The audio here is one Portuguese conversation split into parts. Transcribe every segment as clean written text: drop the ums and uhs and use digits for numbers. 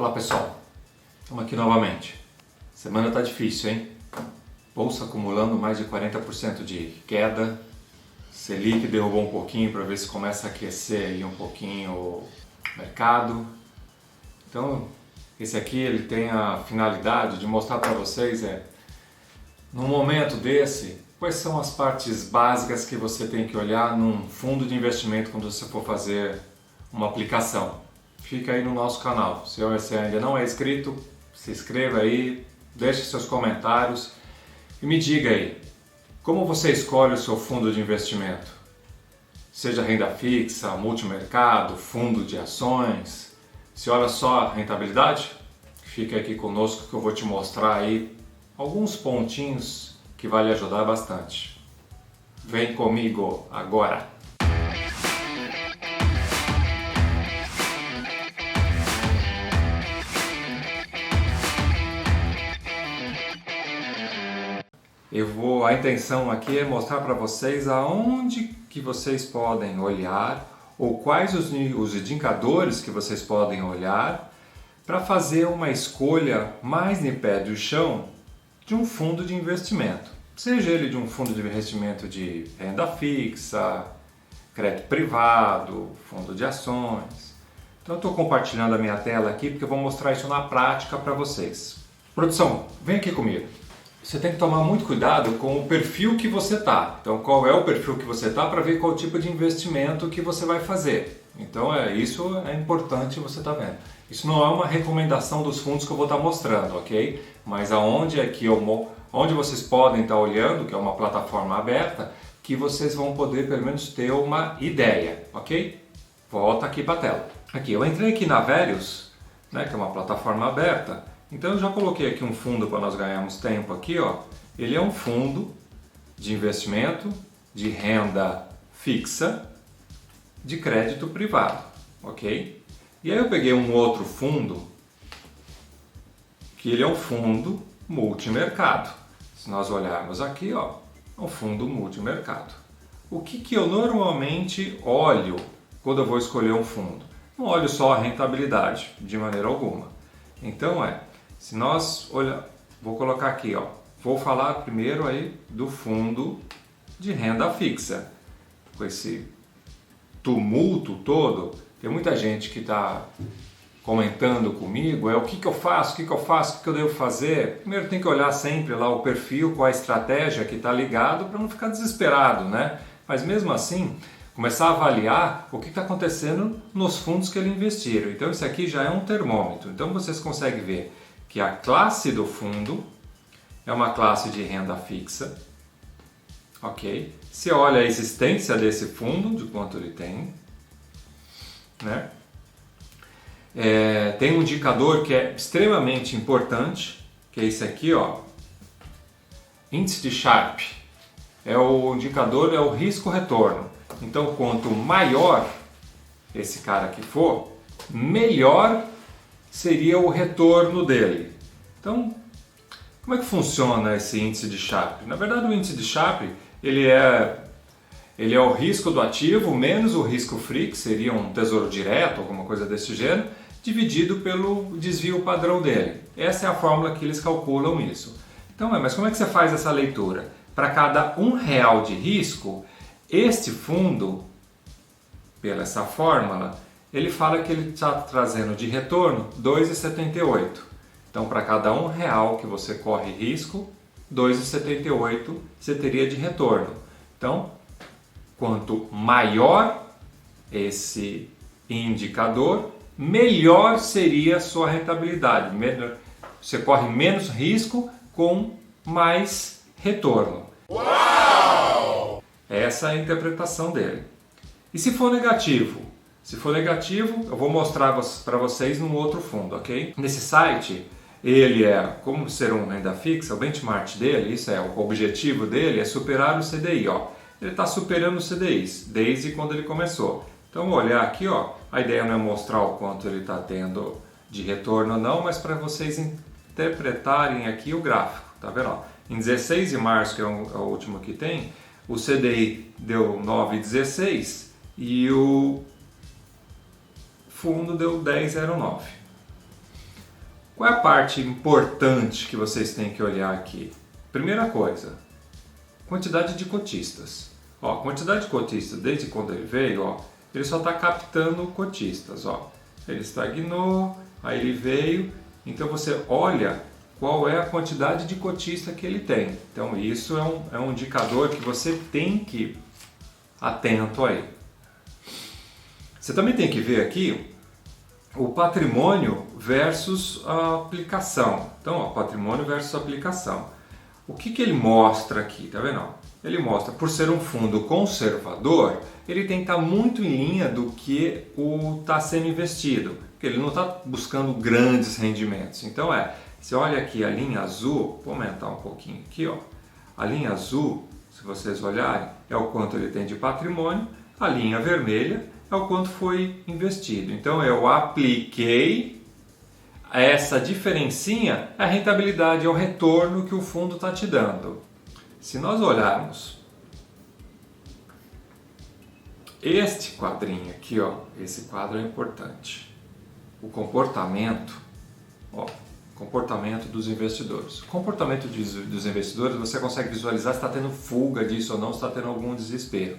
Fala pessoal, estamos aqui novamente. Semana tá difícil, hein? Bolsa acumulando mais de 40% de queda. Selic derrubou um pouquinho para ver se começa a aquecer aí um pouquinho o mercado. Então, esse aqui ele tem a finalidade de mostrar para vocês num momento desse, quais são as partes básicas que você tem que olhar num fundo de investimento quando você for fazer uma aplicação. Fica aí no nosso canal. Se você ainda não é inscrito, se inscreva aí, deixe seus comentários e me diga aí, como você escolhe o seu fundo de investimento? Seja renda fixa, multimercado, fundo de ações, se olha só a rentabilidade? Fica aqui conosco que eu vou te mostrar aí alguns pontinhos que vai lhe ajudar bastante. Vem comigo agora! A intenção aqui é mostrar para vocês aonde que vocês podem olhar ou quais os indicadores que vocês podem olhar para fazer uma escolha mais em pé do chão de um fundo de investimento. Seja ele de um fundo de investimento de renda fixa, crédito privado, fundo de ações. Então eu estou compartilhando a minha tela aqui porque eu vou mostrar isso na prática para vocês. Produção, vem aqui comigo. Você tem que tomar muito cuidado com o perfil que você está. Então, qual é o perfil que você está para ver qual tipo de investimento que você vai fazer. Então, isso é importante você estar vendo. Isso não é uma recomendação dos fundos que eu vou estar mostrando, ok? Mas onde vocês podem estar olhando, que é uma plataforma aberta, que vocês vão poder pelo menos ter uma ideia, ok? Volta aqui para a tela. Aqui, eu entrei aqui na Verius, né, que é uma plataforma aberta. Então eu já coloquei aqui um fundo para nós ganharmos tempo aqui, ó. Ele é um fundo de investimento de renda fixa de crédito privado, ok? E aí eu peguei um outro fundo que ele é um fundo multimercado. Se nós olharmos aqui, ó, é um fundo multimercado. O que eu normalmente olho quando eu vou escolher um fundo? Não olho só a rentabilidade, de maneira alguma. Então se nós olhar, vou colocar aqui, ó, vou falar primeiro aí do fundo de renda fixa. Com esse tumulto todo, tem muita gente que está comentando comigo, o que eu faço, o que eu devo fazer. Primeiro tem que olhar sempre lá o perfil, qual a estratégia que está ligado para não ficar desesperado, né? Mas mesmo assim, começar a avaliar o que está acontecendo nos fundos que ele investiram. Então isso aqui já é um termômetro. Então vocês conseguem ver que a classe do fundo é uma classe de renda fixa, ok? Você olha a existência desse fundo, de quanto ele tem, né? Tem um indicador que é extremamente importante, que é esse aqui, ó, índice de Sharpe. O indicador é o risco-retorno. Então, quanto maior esse cara aqui for, melhor seria o retorno dele. Então, como é que funciona esse índice de Sharpe? Na verdade, o índice de Sharpe ele é o risco do ativo menos o risco free, que seria um tesouro direto, alguma coisa desse gênero, dividido pelo desvio padrão dele. Essa é a fórmula que eles calculam isso. Então, mas como é que você faz essa leitura? Para cada R$1 de risco, este fundo, pela essa fórmula, ele fala que ele está trazendo de retorno 2,78. Então, para cada R$1 que você corre risco, 2,78 você teria de retorno. Então, quanto maior esse indicador, melhor seria a sua rentabilidade. Você corre menos risco com mais retorno. Uau! Essa é a interpretação dele. E se for negativo? Se for negativo, eu vou mostrar para vocês num outro fundo, ok? Nesse site, ele como ser um renda fixa, o benchmark dele, o objetivo dele é superar o CDI, ó. Ele está superando o CDI desde quando ele começou. Então, vou olhar aqui, ó, a ideia não é mostrar o quanto ele está tendo de retorno não, mas para vocês interpretarem aqui o gráfico, tá vendo? Ó, em 16 de março, que é o último que tem, o CDI deu 9,16 e o fundo deu 10,09. Qual é a parte importante que vocês têm que olhar aqui? Primeira coisa, quantidade de cotistas. Ó, quantidade de cotistas, desde quando ele veio, ó, ele só está captando cotistas. Ó. Ele estagnou, aí ele veio, então você olha qual é a quantidade de cotista que ele tem. Então isso é um indicador que você tem que ir atento aí. Você também tem que ver aqui o patrimônio versus a aplicação. Então, ó, patrimônio versus aplicação. O que ele mostra aqui, tá vendo? Ele mostra, por ser um fundo conservador, ele tem que estar muito em linha do que está sendo investido, porque ele não está buscando grandes rendimentos. Então você olha aqui a linha azul, vou aumentar um pouquinho aqui, ó. A linha azul, se vocês olharem, é o quanto ele tem de patrimônio, a linha vermelha é o quanto foi investido. Então eu apliquei, essa diferencinha é a rentabilidade, é o retorno que o fundo está te dando. Se nós olharmos este quadrinho aqui, ó, esse quadro é importante. O comportamento, ó, comportamento dos investidores. O comportamento dos investidores você consegue visualizar se está tendo fuga disso ou não, se está tendo algum desespero.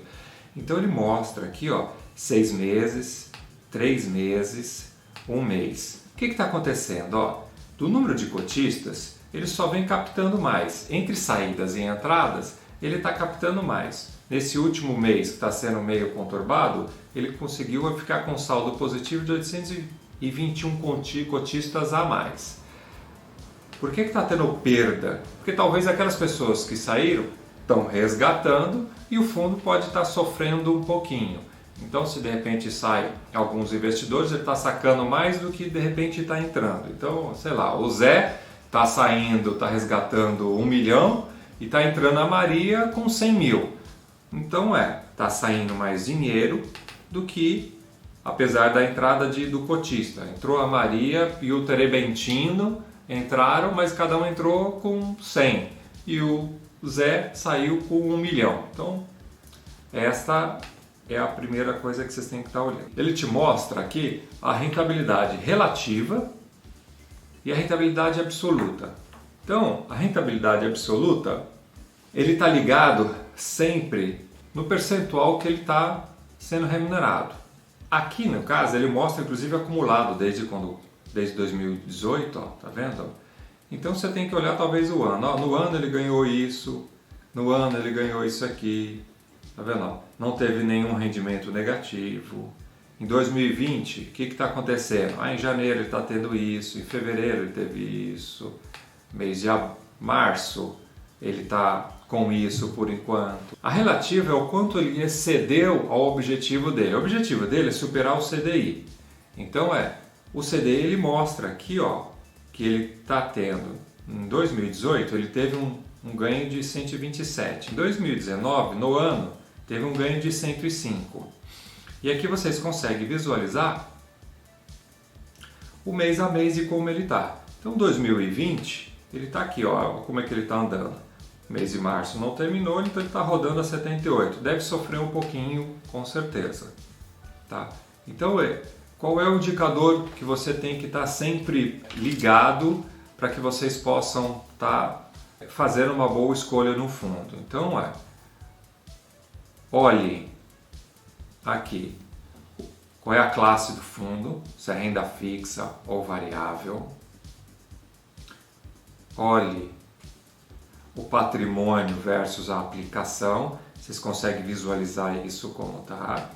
Então ele mostra aqui, ó, 6 meses, 3 meses, 1 mês. O que está acontecendo? Ó, do número de cotistas, ele só vem captando mais. Entre saídas e entradas, ele está captando mais. Nesse último mês, que está sendo meio conturbado, ele conseguiu ficar com saldo positivo de 821 cotistas a mais. Por que está tendo perda? Porque talvez aquelas pessoas que saíram estão resgatando e o fundo pode estar sofrendo um pouquinho. Então, se de repente sai alguns investidores, ele está sacando mais do que de repente está entrando. Então, sei lá, o Zé está saindo, está resgatando 1 milhão e está entrando a Maria com 100 mil. Então está saindo mais dinheiro do que, apesar da entrada do cotista. Entrou a Maria e o Terebentino entraram, mas cada um entrou com 100 e o Zé saiu com 1 milhão. Então esta é a primeira coisa que vocês têm que estar olhando. Ele te mostra aqui a rentabilidade relativa e a rentabilidade absoluta. Então a rentabilidade absoluta, ele está ligado sempre no percentual que ele está sendo remunerado. Aqui no caso ele mostra inclusive acumulado desde 2018, ó, tá vendo? Então você tem que olhar talvez o ano. Ó, no ano ele ganhou isso, no ano ele ganhou isso aqui, tá vendo? Ó, não teve nenhum rendimento negativo. Em 2020, o que está acontecendo? Em janeiro ele está tendo isso, em fevereiro ele teve isso, mês de março ele está com isso por enquanto. A relativa é o quanto ele excedeu ao objetivo dele. O objetivo dele é superar o CDI. Então o CDI ele mostra aqui, ó, que ele está tendo, em 2018 ele teve um ganho de 127, em 2019, no ano, teve um ganho de 105. E aqui vocês conseguem visualizar o mês a mês e como ele está. Então 2020, ele está aqui, ó, como é que ele está andando. O mês de março não terminou, então ele está rodando a 78. Deve sofrer um pouquinho, com certeza. Tá? Então qual é o indicador que você tem que estar sempre ligado para que vocês possam estar fazendo uma boa escolha no fundo? Então olhe aqui qual é a classe do fundo, se é renda fixa ou variável. Olhe o patrimônio versus a aplicação, vocês conseguem visualizar isso como está.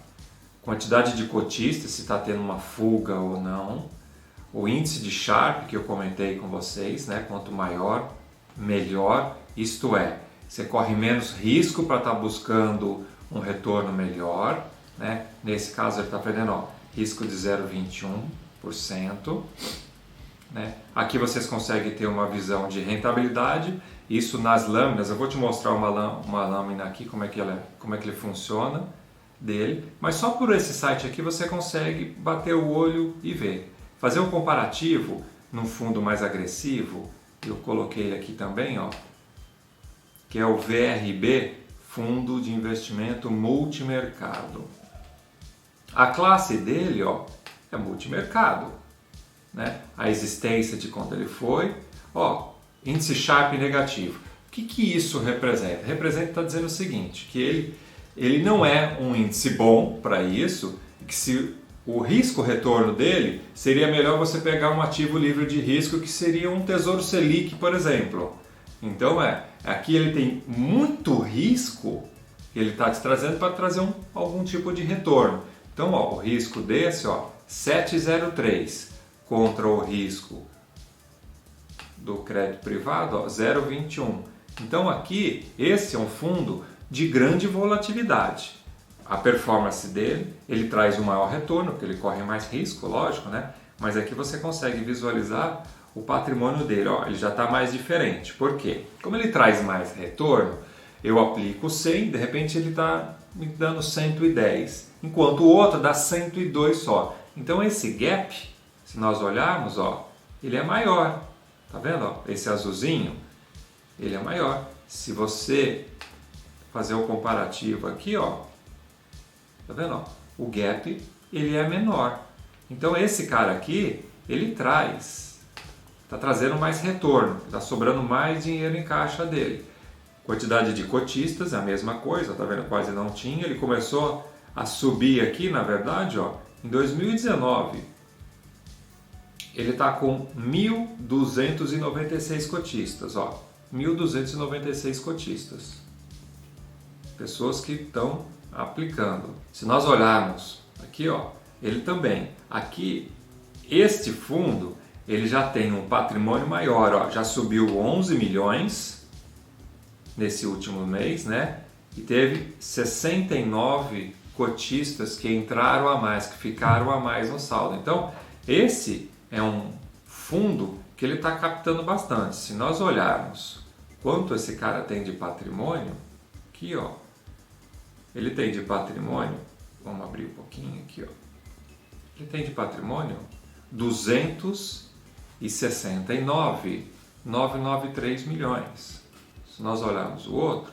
Quantidade de cotistas, se está tendo uma fuga ou não. O índice de Sharpe que eu comentei com vocês, né? Quanto maior, melhor. Isto é, você corre menos risco para estar buscando um retorno melhor, né? Nesse caso ele está perdendo, ó, risco de 0,21%. Né? Aqui vocês conseguem ter uma visão de rentabilidade, isso nas lâminas. Eu vou te mostrar uma lâmina aqui, como é que ele funciona dele, mas só por esse site aqui você consegue bater o olho e ver. Fazer um comparativo num fundo mais agressivo, eu coloquei ele aqui também, ó, que é o VRB, Fundo de Investimento Multimercado. A classe dele, ó, é multimercado. Né? a existência de quando ele foi. Ó, índice Sharpe negativo. O que isso representa? Representa, está dizendo o seguinte, que ele não é um índice bom para isso, que se o risco-retorno dele seria melhor você pegar um ativo livre de risco, que seria um Tesouro Selic, por exemplo. Então aqui ele tem muito risco, ele está te trazendo para trazer algum tipo de retorno. Então ó, o risco desse, ó, 7,03 contra o risco do crédito privado, ó, 0,21. Então aqui, esse é um fundo de grande volatilidade. A performance dele, ele traz um maior retorno, porque ele corre mais risco, lógico, né? Mas aqui você consegue visualizar o patrimônio dele, ó, ele já está mais diferente. Por quê? Como ele traz mais retorno, eu aplico 100, de repente ele está me dando 110, enquanto o outro dá 102 só. Então esse gap, se nós olharmos, ó, ele é maior. Tá vendo? Ó? Esse azulzinho, ele é maior. Se você fazer o comparativo aqui, ó, tá vendo? Ó? O gap, ele é menor. Então esse cara aqui, ele tá trazendo mais retorno, tá sobrando mais dinheiro em caixa dele. Quantidade de cotistas é a mesma coisa, tá vendo? Quase não tinha. Ele começou a subir aqui, na verdade, ó, em 2019. Ele está com 1.296 cotistas, ó, 1.296 cotistas, pessoas que estão aplicando. Se nós olharmos aqui, ó, ele também, aqui, este fundo, ele já tem um patrimônio maior, ó, já subiu 11 milhões nesse último mês, né? E teve 69 cotistas que entraram a mais, que ficaram a mais no saldo. Então, esse é um fundo que ele está captando bastante. Se nós olharmos quanto esse cara tem de patrimônio, aqui ó, ele tem de patrimônio, vamos abrir um pouquinho aqui ó, ele tem de patrimônio 269,993 milhões. Se nós olharmos o outro,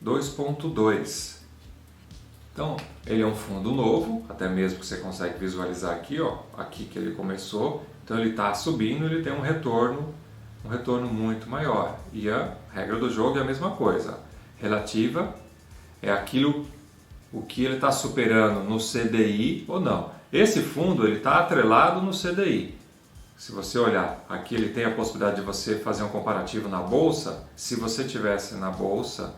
2,2. Então, ele é um fundo novo, até mesmo que você consegue visualizar aqui, ó, aqui que ele começou. Então ele está subindo, ele tem um retorno muito maior. E a regra do jogo é a mesma coisa. Relativa é aquilo o que ele está superando no CDI ou não. Esse fundo ele está atrelado no CDI. Se você olhar, aqui ele tem a possibilidade de você fazer um comparativo na bolsa. Se você tivesse na bolsa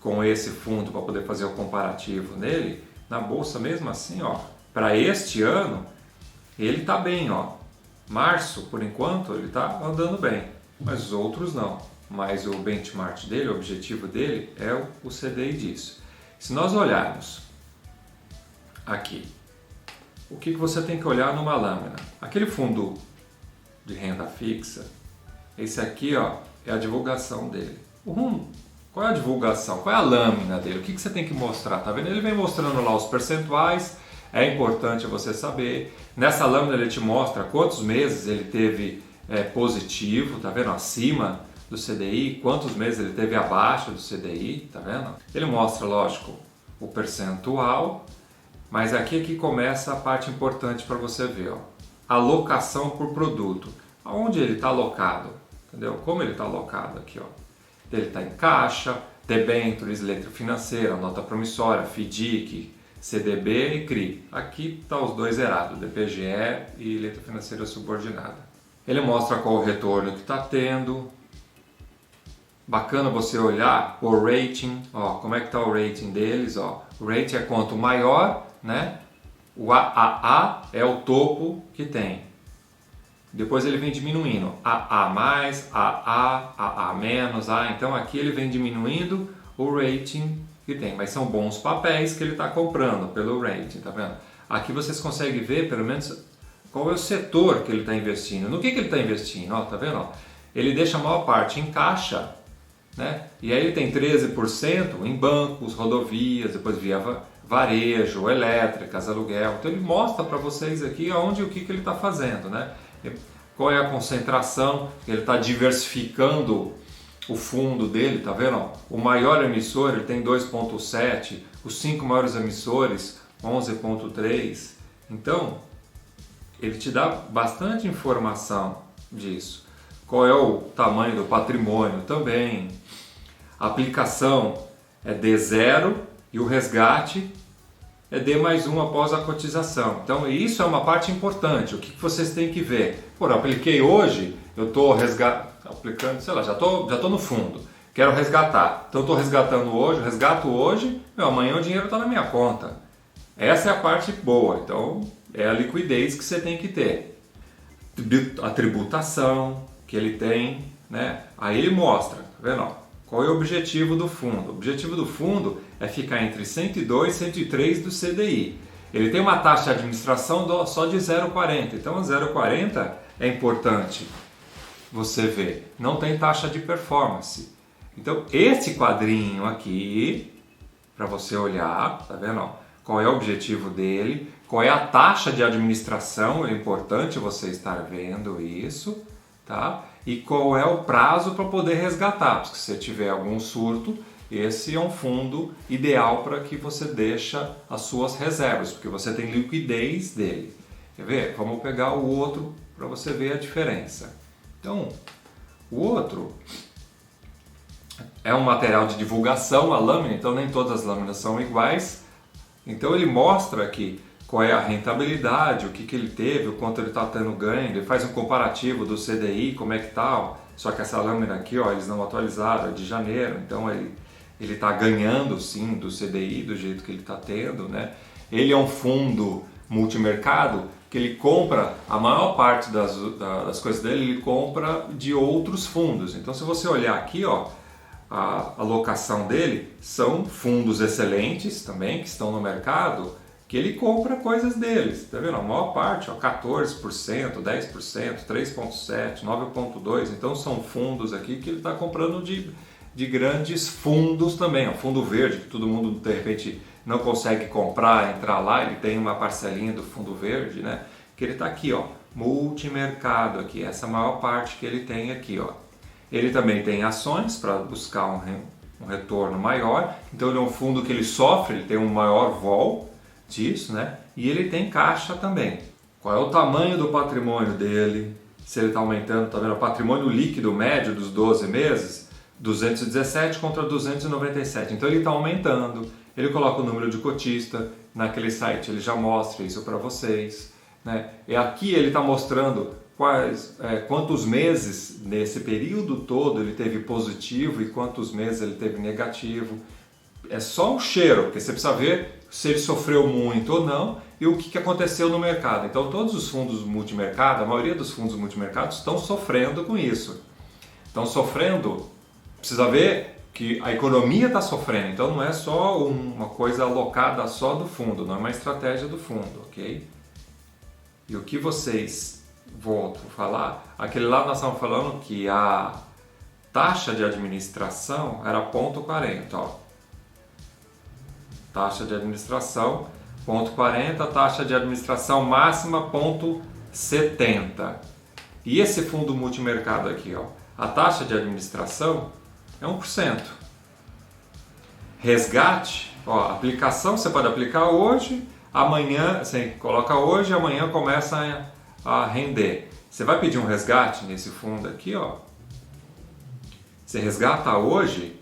com esse fundo para poder fazer o comparativo nele, na bolsa mesmo assim, ó, para este ano, ele está bem, ó. Março, por enquanto, ele está andando bem, mas os outros não. Mas o benchmark dele, o objetivo dele é o CDI disso. Se nós olharmos aqui, o que você tem que olhar numa lâmina? Aquele fundo de renda fixa, esse aqui, ó, é a divulgação dele. Qual é a divulgação? Qual é a lâmina dele? O que você tem que mostrar? Tá vendo? Ele vem mostrando lá os percentuais, é importante você saber. Nessa lâmina ele te mostra quantos meses ele teve positivo, tá vendo? Acima do CDI, quantos meses ele teve abaixo do CDI, tá vendo? Ele mostra, lógico, o percentual, mas aqui é que começa a parte importante para você ver, ó. Alocação por produto. Aonde ele está alocado? Entendeu? Como ele está alocado aqui, ó. Ele está em caixa, debêntures, letra financeira, nota promissória, FDIC, CDB e CRI. Aqui está os dois zerados, DPGE e letra financeira subordinada. Ele mostra qual o retorno que está tendo. Bacana você olhar o rating, ó, como é que está o rating deles, ó. O rating é quanto maior, né? O AAA é o topo que tem. Depois ele vem diminuindo, AA+, AA, AA-, então aqui ele vem diminuindo o rating que tem, mas são bons papéis que ele está comprando pelo rating, tá vendo? Aqui vocês conseguem ver pelo menos qual é o setor que ele está investindo. No que ele está investindo, ó, tá vendo? Ó? Ele deixa a maior parte em caixa, né? E aí ele tem 13% em bancos, rodovias, depois via varejo, elétricas, aluguel. Então ele mostra para vocês aqui aonde o que ele está fazendo, né? Qual é a concentração, ele está diversificando o fundo dele, tá vendo? Ó, o maior emissor ele tem 2,7, os 5 maiores emissores 11,3. Então ele te dá bastante informação disso. Qual é o tamanho do patrimônio também. A aplicação é D0 e o resgate é D mais 1 após a cotização. Então isso é uma parte importante. O que vocês têm que ver? Pô, eu apliquei hoje, eu estou aplicando, sei lá, já tô no fundo. Quero resgatar. Então eu estou resgatando hoje, resgato hoje, amanhã o dinheiro está na minha conta. Essa é a parte boa. Então é a liquidez que você tem que ter. A tributação que ele tem, né? Aí ele mostra, tá vendo? Qual é o objetivo do fundo? O objetivo do fundo é ficar entre 102 e 103 do CDI. Ele tem uma taxa de administração só de 0,40. Então, a 0,40 é importante você ver. Não tem taxa de performance. Então, esse quadrinho aqui, para você olhar, tá vendo? Qual é o objetivo dele, qual é a taxa de administração, é importante você estar vendo isso, tá? E qual é o prazo para poder resgatar, porque se você tiver algum surto, esse é um fundo ideal para que você deixe as suas reservas, porque você tem liquidez dele. Quer ver? Vamos pegar o outro para você ver a diferença. Então, o outro é um material de divulgação, a lâmina, então nem todas as lâminas são iguais. Então ele mostra aqui qual é a rentabilidade, o que ele teve, o quanto ele está tendo ganho, ele faz um comparativo do CDI, como é que está, só que essa lâmina aqui, ó, eles não atualizaram, é de janeiro, então ele está ganhando sim do CDI, do jeito que ele está tendo, né? Ele é um fundo multimercado que ele compra, a maior parte das coisas dele, ele compra de outros fundos. Então se você olhar aqui, ó, a alocação dele são fundos excelentes também, que estão no mercado, que ele compra coisas deles, tá vendo? A maior parte, ó, 14%, 10%, 3,7%, 9,2%, então são fundos aqui que ele está comprando de grandes fundos também, ó, fundo verde, que todo mundo de repente não consegue comprar, entrar lá, ele tem uma parcelinha do fundo verde, né? Que ele está aqui, ó, multimercado aqui, essa maior parte que ele tem aqui, ó. Ele também tem ações para buscar um retorno maior, então ele é um fundo que ele sofre, ele tem um maior vol disso, né? E ele tem caixa também. Qual é o tamanho do patrimônio dele? Se ele está aumentando, tá vendo? O patrimônio líquido médio dos 12 meses, 217 contra 297. Então ele está aumentando. Ele coloca o número de cotista naquele site, ele já mostra isso para vocês, né? E aqui ele está mostrando quantos meses nesse período todo ele teve positivo e quantos meses ele teve negativo. É só um cheiro, porque você precisa ver se ele sofreu muito ou não e o que aconteceu no mercado. Então todos os fundos multimercado, a maioria dos fundos multimercado estão sofrendo com isso. Estão sofrendo, precisa ver que a economia está sofrendo, então não é só uma coisa alocada só do fundo, não é uma estratégia do fundo, ok? E o que vocês volto a falar, aquele lá nós estamos falando que a taxa de administração era 0,40, ó. Taxa de administração 0,40, taxa de administração máxima 0,70. E esse fundo multimercado aqui, ó, a taxa de administração é 1%. Resgate, ó, aplicação você pode aplicar hoje, amanhã, você coloca hoje, amanhã começa a render. Você vai pedir um resgate nesse fundo aqui, ó. Você resgata hoje,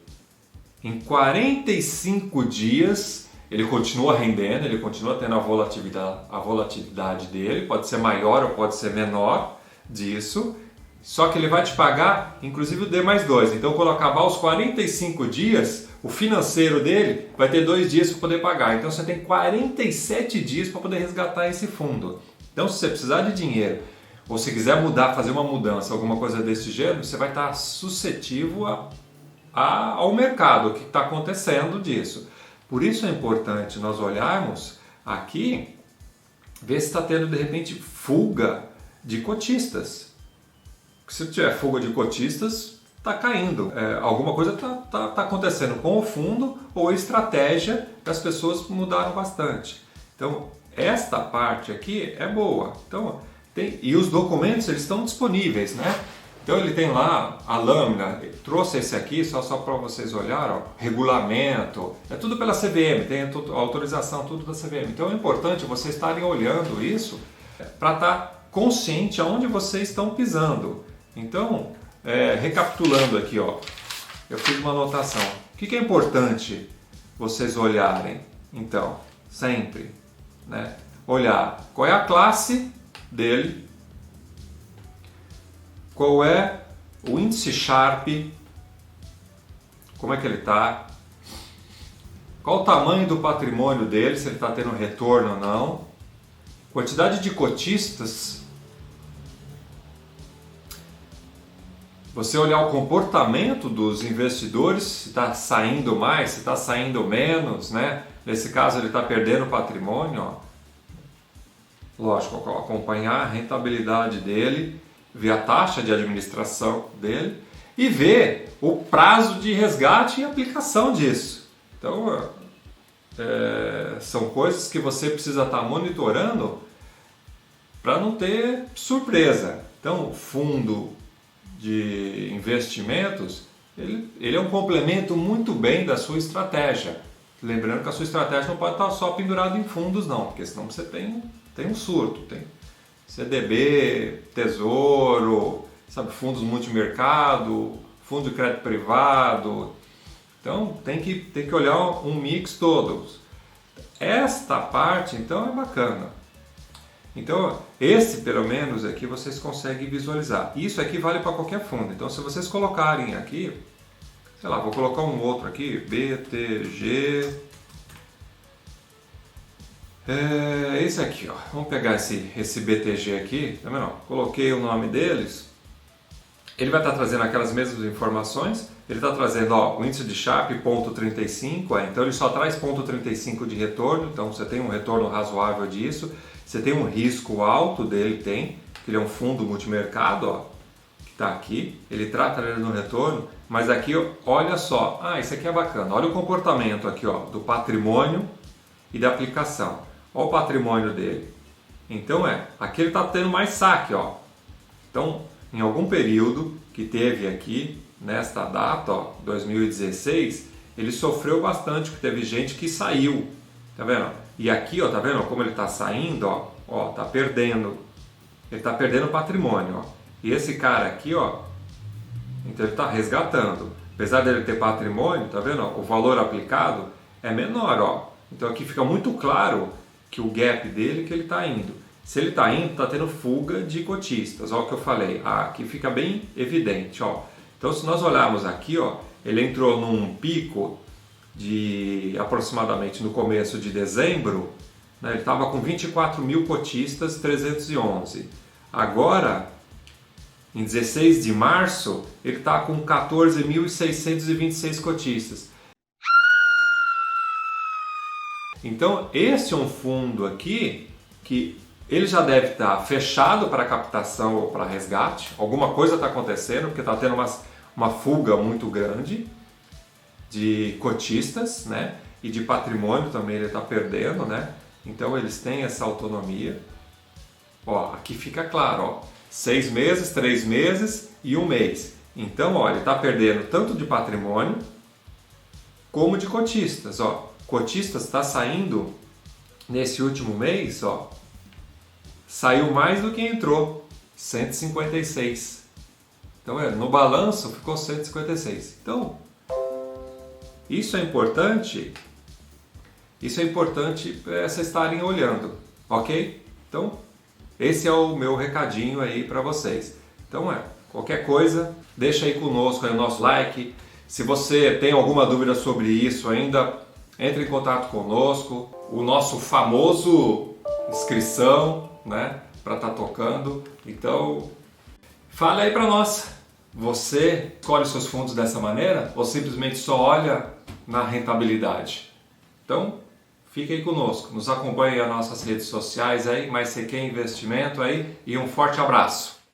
em 45 dias ele continua rendendo, ele continua tendo a volatilidade dele, pode ser maior ou pode ser menor disso, só que ele vai te pagar inclusive o D mais 2. Então quando acabar os 45 dias, o financeiro dele vai ter 2 dias para poder pagar. Então você tem 47 dias para poder resgatar esse fundo. Então se você precisar de dinheiro ou se quiser mudar, fazer uma mudança, alguma coisa desse gênero, você vai estar suscetível ao mercado, o que está acontecendo disso. Por isso é importante nós olharmos aqui, ver se está tendo de repente fuga de cotistas. Se tiver fuga de cotistas, está caindo. Alguma coisa está acontecendo com o fundo ou a estratégia das pessoas mudaram bastante. Então, esta parte aqui é boa. Então, e os documentos eles estão disponíveis, né? Então ele tem lá a lâmina, trouxe esse aqui só para vocês olharem, ó, regulamento, é tudo pela CVM, tem a autorização tudo da CVM. Então é importante vocês estarem olhando isso para estar consciente aonde vocês estão pisando. Então, recapitulando aqui, ó, eu fiz uma anotação. O que é importante vocês olharem? Então, sempre, né? Olhar qual é a classe dele, qual é o índice Sharpe, como é que ele está, qual o tamanho do patrimônio dele, se ele está tendo retorno ou não, quantidade de cotistas, você olhar o comportamento dos investidores, se está saindo mais, se está saindo menos, né? Nesse caso ele está perdendo patrimônio, ó. Lógico, acompanhar a rentabilidade dele, ver a taxa de administração dele e ver o prazo de resgate e aplicação disso. Então, são coisas que você precisa estar monitorando para não ter surpresa. Então, o fundo de investimentos, ele é um complemento muito bem da sua estratégia. Lembrando que a sua estratégia não pode estar só pendurada em fundos não, porque senão você tem um surto, tem CDB, Tesouro, sabe, fundos multimercado, fundo de crédito privado. Então tem que olhar um mix todo. Esta parte então é bacana. Então esse pelo menos aqui vocês conseguem visualizar. Isso aqui vale para qualquer fundo. Então se vocês colocarem aqui, sei lá, vou colocar um outro aqui, BTG. Esse aqui, ó. Vamos pegar esse BTG aqui, tá vendo? Coloquei o nome deles. Ele vai estar trazendo aquelas mesmas informações. Ele está trazendo, ó, o índice de Sharpe 0,35, então ele só traz 0,35 de retorno, então você tem um retorno razoável disso. Você tem um risco alto dele, que ele é um fundo multimercado, ó, que está aqui. Ele trata ele no retorno, mas aqui, ó, olha só, isso aqui é bacana. Olha o comportamento aqui, ó, do patrimônio e da aplicação. Olha o patrimônio dele. Então aqui ele está tendo mais saque, ó. Então, em algum período que teve aqui, nesta data, ó, 2016, ele sofreu bastante, porque teve gente que saiu, tá vendo? E aqui, ó, tá vendo como ele está saindo, ó, tá perdendo, ele está perdendo patrimônio, ó. E esse cara aqui, ó, então ele está resgatando. Apesar dele ter patrimônio, tá vendo? Ó, o valor aplicado é menor, ó. Então aqui fica muito claro que o gap dele que ele está indo. Se ele está indo, está tendo fuga de cotistas. Olha o que eu falei. Aqui fica bem evidente. Ó. Então se nós olharmos aqui, ó, ele entrou num pico de aproximadamente no começo de dezembro, né, ele estava com 24 mil cotistas, 311. Agora, em 16 de março, ele está com 14.626 cotistas. Então, esse é um fundo aqui que ele já deve estar fechado para captação ou para resgate. Alguma coisa está acontecendo, porque está tendo uma fuga muito grande de cotistas, né? E de patrimônio também ele está perdendo, né? Então, eles têm essa autonomia. Ó, aqui fica claro, ó, 6 meses, 3 meses e 1 mês. Então, ó, ele está perdendo tanto de patrimônio como de cotistas, ó. Cotistas está saindo nesse último mês, ó, saiu mais do que entrou, 156. Então no balanço ficou 156. Então isso é importante vocês estarem olhando, ok? Então esse é o meu recadinho aí para vocês. Então qualquer coisa, deixa aí conosco aí o nosso like. Se você tem alguma dúvida sobre isso ainda, entre em contato conosco, o nosso famoso inscrição, né, para estar tocando. Então, fale aí para nós. Você escolhe seus fundos dessa maneira ou simplesmente só olha na rentabilidade? Então, fique aí conosco. Nos acompanhe nas nossas redes sociais aí, Mais CQ Investimento aí e um forte abraço.